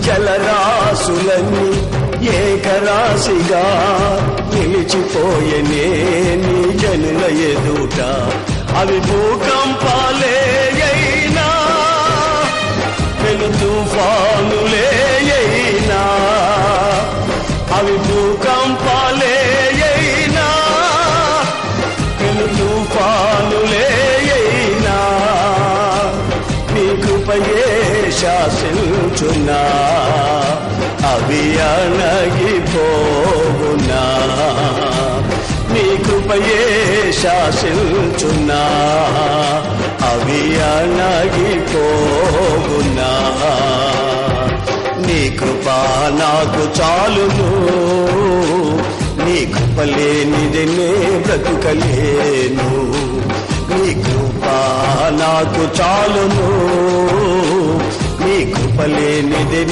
జలరాశులన్నీ ఏకరాశిగా నిలిచిపోయనే నీ జనుల ఎదుట. అవి భూకంపాలే అయినా పెను తుఫానులే అయినా, అవి భూకంపాలే అయినా పెను తుఫానులే అయినా, నీ కృపయే శాసించునా అవి అణగిపోవునా. నీ కృపయే శాసించునా అవి అణగిపోవునా. నీ కృప నాకు చాలును, నీ కృప లేనిదే నే బ్రతుకలేను. నీ కృప నాకు చాలును, నీ కృప లేనిదే